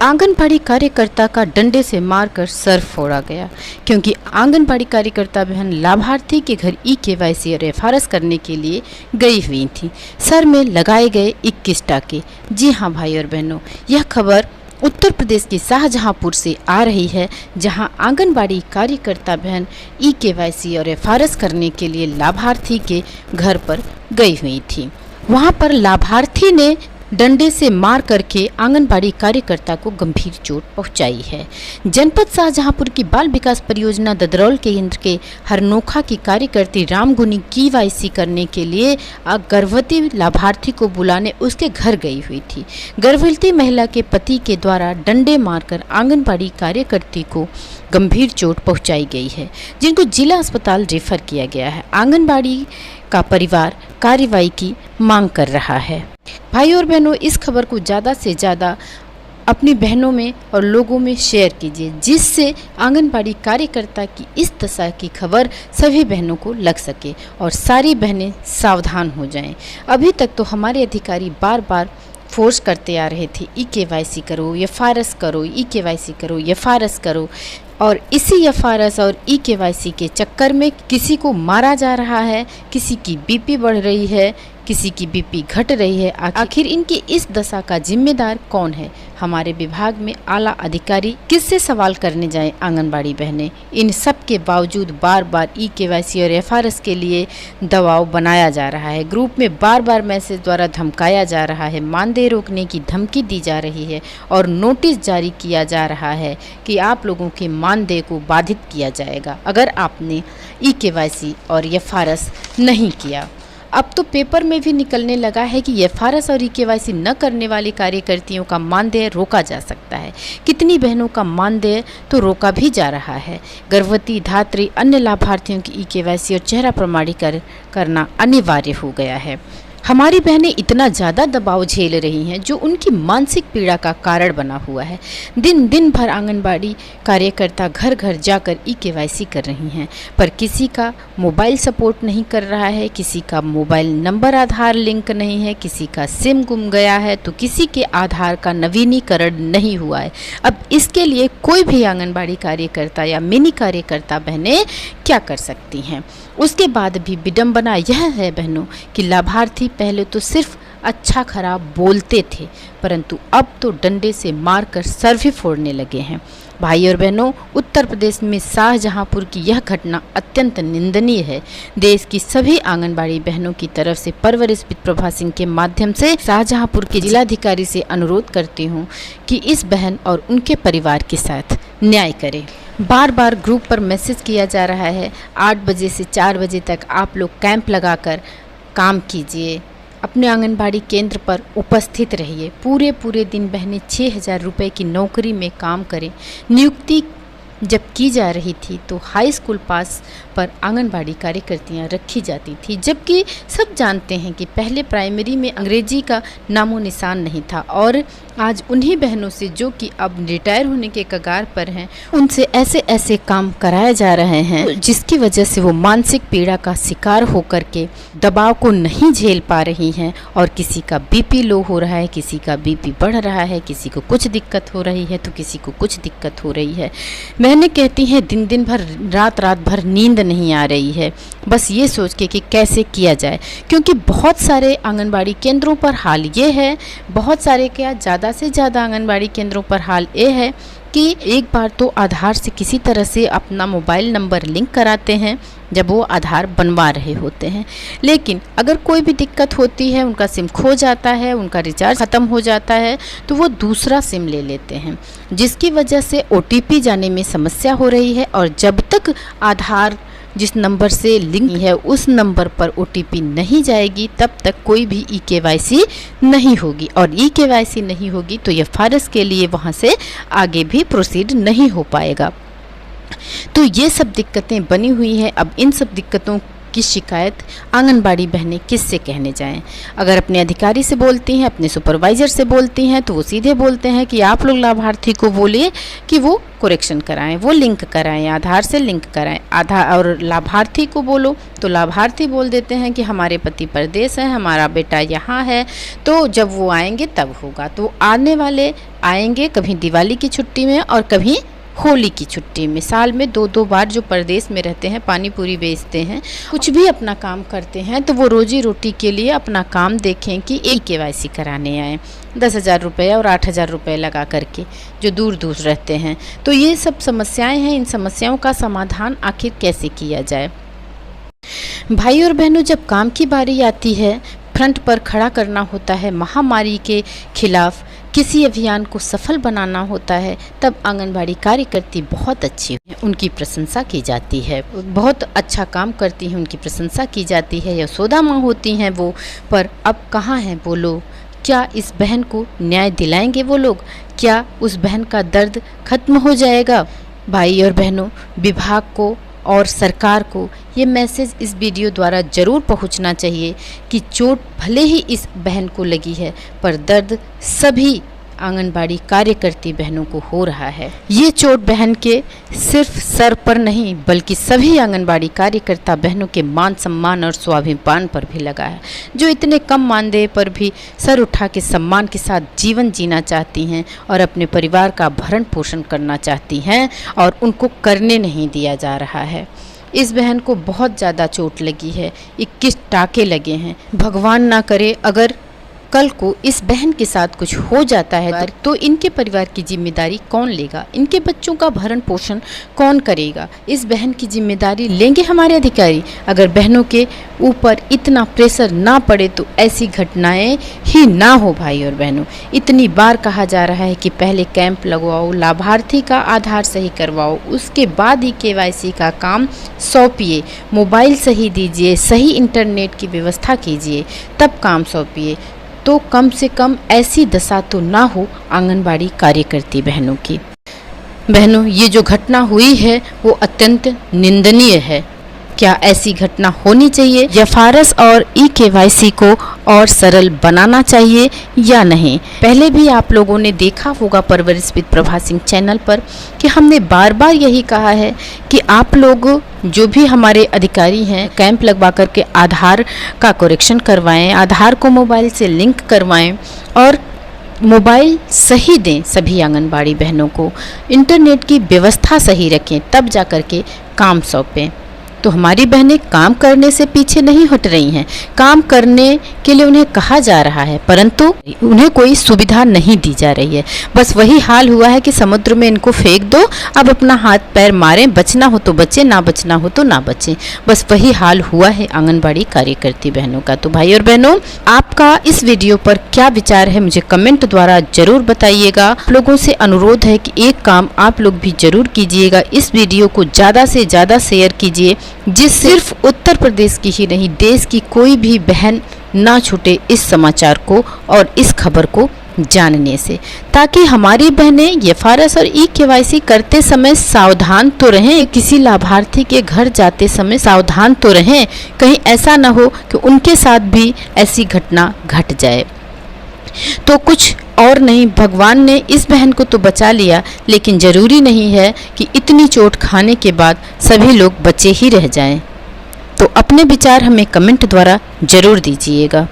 आंगनबाड़ी कार्यकर्ता का डंडे से मारकर सर फोड़ा गया, क्योंकि आंगनबाड़ी कार्यकर्ता बहन लाभार्थी के घर ई-केवाईसी और एफआरएस करने के लिए गई हुई थी। सर में लगाए गए 21 टाके। जी हाँ भाई और बहनों, यह खबर उत्तर प्रदेश के शाहजहांपुर से आ रही है, जहां आंगनबाड़ी कार्यकर्ता बहन ई-केवाईसी और एफआरएस करने के लिए लाभार्थी के घर पर गई हुई थी। वहां पर लाभार्थी ने डंडे से मार करके आंगनबाड़ी कार्यकर्ता को गंभीर चोट पहुंचाई है। जनपद शाहजहांपुर की बाल विकास परियोजना ददरौल केंद्र के हरनोखा की कार्यकर्ती रामगुनी केवाईसी करने के लिए गर्भवती लाभार्थी को बुलाने उसके घर गई हुई थी। गर्भवती महिला के पति के द्वारा डंडे मारकर आंगनबाड़ी कार्यकर्ती को गंभीर चोट पहुंचाई गई है, जिनको जिला अस्पताल रेफर किया गया है। आंगनबाड़ी का परिवार कार्रवाई की मांग कर रहा है। भाई और बहनों, इस खबर को ज़्यादा से ज़्यादा अपनी बहनों में और लोगों में शेयर कीजिए, जिससे आंगनबाड़ी कार्यकर्ता की इस दशा की खबर सभी बहनों को लग सके और सारी बहनें सावधान हो जाएं। अभी तक तो हमारे अधिकारी बार बार फोर्स करते आ रहे थे, ई-केवाईसी करो, एफआरएस करो, ई-केवाईसी करो, एफआरएस करो, और इसी एफआरएस और ई-केवाईसी के चक्कर में किसी को मारा जा रहा है, किसी की बीपी बढ़ रही है, किसी की बीपी घट रही है। आखिर इनकी इस दशा का जिम्मेदार कौन है? हमारे विभाग में आला अधिकारी किससे सवाल करने जाएं आंगनबाड़ी बहनें? इन सब के बावजूद बार बार ई-केवाईसी और एफआरएस के लिए दबाव बनाया जा रहा है। ग्रुप में बार बार मैसेज द्वारा धमकाया जा रहा है, मानदेय रोकने की धमकी दी जा रही है और नोटिस जारी किया जा रहा है कि आप लोगों के मानदेय को बाधित किया जाएगा अगर आपने ई-केवाईसी और एफआरएस नहीं किया। अब तो पेपर में भी निकलने लगा है कि एफआरएस और ई-केवाईसी न करने वाली कार्यकर्तियों का मानदेय रोका जा सकता है। कितनी बहनों का मानदेय तो रोका भी जा रहा है। गर्भवती, धात्री, अन्य लाभार्थियों की ई-केवाईसी और चेहरा प्रमाणीकरण करना अनिवार्य हो गया है। हमारी बहनें इतना ज़्यादा दबाव झेल रही हैं जो उनकी मानसिक पीड़ा का कारण बना हुआ है। दिन भर आंगनबाड़ी कार्यकर्ता घर घर जाकर ई-केवाईसी कर रही हैं, पर किसी का मोबाइल सपोर्ट नहीं कर रहा है, किसी का मोबाइल नंबर आधार लिंक नहीं है, किसी का सिम गुम गया है, तो किसी के आधार का नवीनीकरण नहीं हुआ है। अब इसके लिए कोई भी आंगनबाड़ी कार्यकर्ता या मिनी कार्यकर्ता बहनें क्या कर सकती हैं? उसके बाद भी विडंबना यह है बहनों कि लाभार्थी पहले तो सिर्फ अच्छा खराब बोलते थे, परंतु अब तो डंडे से मारकर सर भी फोड़ने लगे हैं। भाई और बहनों, उत्तर प्रदेश में शाहजहांपुर की यह घटना अत्यंत निंदनीय है। देश की सभी आंगनबाड़ी बहनों की तरफ से परवरिश प्रभा सिंह के माध्यम से शाहजहांपुर के जिलाधिकारी से अनुरोध करती हूँ कि इस बहन और उनके परिवार के साथ न्याय करें। बार बार ग्रुप पर मैसेज किया जा रहा है, 8 बजे से 4 बजे तक आप लोग कैंप लगाकर काम कीजिए, अपने आंगनबाड़ी केंद्र पर उपस्थित रहिए। पूरे दिन बहनें 6,000 रुपये की नौकरी में काम करें। नियुक्ति जब की जा रही थी तो हाई स्कूल पास पर आंगनबाड़ी कार्यकर्तियाँ रखी जाती थी, जबकि सब जानते हैं कि पहले प्राइमरी में अंग्रेजी का नामो निशान नहीं था। और आज उन्हीं बहनों से जो कि अब रिटायर होने के कगार पर हैं, उनसे ऐसे काम कराए जा रहे हैं जिसकी वजह से वो मानसिक पीड़ा का शिकार होकर के दबाव को नहीं झेल पा रही हैं और किसी का बीपी लो हो रहा है, किसी का बीपी बढ़ रहा है, किसी को कुछ दिक्कत हो रही है तो किसी को कुछ दिक्कत हो रही है। मैंने कहती हैं दिन भर रात भर नींद नहीं आ रही है, बस ये सोच के कि कैसे किया जाए, क्योंकि बहुत सारे आंगनबाड़ी केंद्रों पर हाल ये है, बहुत सारे क्या ज़्यादा से ज़्यादा आंगनबाड़ी केंद्रों पर हाल ये है कि एक बार तो आधार से किसी तरह से अपना मोबाइल नंबर लिंक कराते हैं जब वो आधार बनवा रहे होते हैं, लेकिन अगर कोई भी दिक्कत होती है, उनका सिम खो जाता है, उनका रिचार्ज ख़त्म हो जाता है, तो वो दूसरा सिम ले लेते हैं, जिसकी वजह से OTP जाने में समस्या हो रही है। और जब तक आधार जिस नंबर से लिंक है उस नंबर पर OTP नहीं जाएगी, तब तक कोई भी ई-केवाईसी नहीं होगी, और ई-केवाईसी नहीं होगी तो एफआरएस के लिए वहाँ से आगे भी प्रोसीड नहीं हो पाएगा। तो ये सब दिक्कतें बनी हुई हैं। अब इन सब दिक्कतों की शिकायत आंगनबाड़ी बहनें किससे कहने जाएं। अगर अपने अधिकारी से बोलती हैं, अपने सुपरवाइज़र से बोलती हैं, तो वो सीधे बोलते हैं कि आप लोग लाभार्थी को बोलिए कि वो करेक्शन कराएं, वो लिंक कराएं, आधार से लिंक कराएं। आधार और लाभार्थी को बोलो तो लाभार्थी बोल देते हैं कि हमारे पति परदेश हैं, हमारा बेटा यहाँ है, तो जब वो आएंगे तब होगा। तो आने वाले आएंगे कभी दिवाली की छुट्टी में और कभी होली की छुट्टी में। साल में 2-2 बार जो परदेश में रहते हैं, पानी पूरी बेचते हैं, कुछ भी अपना काम करते हैं, तो वो रोजी रोटी के लिए अपना काम देखें कि एक KYC कराने आए 10,000 रुपये और 8,000 रुपये लगा करके, जो दूर दूर रहते हैं। तो ये सब समस्याएं हैं। इन समस्याओं का समाधान आखिर कैसे किया जाए। भाई और बहनों, जब काम की बारी आती है, फ्रंट पर खड़ा करना होता है, महामारी के खिलाफ किसी अभियान को सफल बनाना होता है, तब आंगनबाड़ी कार्यकर्ती बहुत अच्छी है, उनकी प्रशंसा की जाती है, बहुत अच्छा काम करती हैं, उनकी प्रशंसा की जाती है। यशोदा माँ होती हैं वो, पर अब कहाँ हैं वो लोग। क्या इस बहन को न्याय दिलाएंगे वो लोग? क्या उस बहन का दर्द खत्म हो जाएगा? भाई और बहनों, विभाग को और सरकार को ये मैसेज इस वीडियो द्वारा ज़रूर पहुंचना चाहिए कि चोट भले ही इस बहन को लगी है, पर दर्द सभी आंगनबाड़ी कार्यकर्ती बहनों को हो रहा है। ये चोट बहन के सिर्फ सर पर नहीं, बल्कि सभी आंगनबाड़ी कार्यकर्ता बहनों के मान सम्मान और स्वाभिमान पर भी लगा है, जो इतने कम मानदेय पर भी सर उठा के सम्मान के साथ जीवन जीना चाहती हैं और अपने परिवार का भरण पोषण करना चाहती हैं, और उनको करने नहीं दिया जा रहा है। इस बहन को बहुत ज़्यादा चोट लगी है, 21 टाँके लगे हैं। भगवान ना करे अगर कल को इस बहन के साथ कुछ हो जाता है तो इनके परिवार की जिम्मेदारी कौन लेगा? इनके बच्चों का भरण पोषण कौन करेगा? इस बहन की जिम्मेदारी लेंगे हमारे अधिकारी? अगर बहनों के ऊपर इतना प्रेशर ना पड़े तो ऐसी घटनाएं ही ना हो। भाई और बहनों, इतनी बार कहा जा रहा है कि पहले कैंप लगवाओ, लाभार्थी का आधार सही करवाओ, उसके बाद ही KYC का काम सौंपिए, मोबाइल सही दीजिए, सही इंटरनेट की व्यवस्था कीजिए, तब काम सौंपिए। तो कम से कम ऐसी दशा तो ना हो आंगनबाड़ी कार्यकर्ती बहनों की। बहनों, ये जो घटना हुई है वो अत्यंत निंदनीय है। क्या ऐसी घटना होनी चाहिए? FRS और KYC को और सरल बनाना चाहिए या नहीं? पहले भी आप लोगों ने देखा होगा परवरिश विद प्रभा सिंह चैनल पर कि हमने बार बार यही कहा है कि आप लोग जो भी हमारे अधिकारी हैं, कैंप लगवा करके आधार का करेक्शन करवाएं, आधार को मोबाइल से लिंक करवाएं और मोबाइल सही दें सभी आंगनबाड़ी बहनों को, इंटरनेट की व्यवस्था सही रखें, तब जा कर के काम सौंपें। तो हमारी बहनें काम करने से पीछे नहीं हट रही हैं, काम करने के लिए उन्हें कहा जा रहा है, परंतु उन्हें कोई सुविधा नहीं दी जा रही है। बस वही हाल हुआ है कि समुद्र में इनको फेंक दो, अब अपना हाथ पैर मारें, बचना हो तो बचे, ना बचना हो तो ना बचे। बस वही हाल हुआ है आंगनबाड़ी कार्यकर्ती बहनों का। तो भाई और बहनों, आपका इस वीडियो पर क्या विचार है मुझे कमेंट द्वारा जरूर बताइएगा। लोगों से अनुरोध है कि एक काम आप लोग भी जरूर कीजिएगा, इस वीडियो को ज़्यादा से ज़्यादा शेयर कीजिए, जिससे सिर्फ उत्तर प्रदेश की ही नहीं, देश की कोई भी बहन ना छूटे इस समाचार को और इस खबर को जानने से, ताकि हमारी बहनें FRS और KYC करते समय सावधान तो रहें, किसी लाभार्थी के घर जाते समय सावधान तो रहें, कहीं ऐसा ना हो कि उनके साथ भी ऐसी घटना घट जाए। तो कुछ और नहीं, भगवान ने इस बहन को तो बचा लिया, लेकिन ज़रूरी नहीं है कि इतनी चोट खाने के बाद सभी लोग बचे ही रह जाएं। तो अपने विचार हमें कमेंट द्वारा ज़रूर दीजिएगा।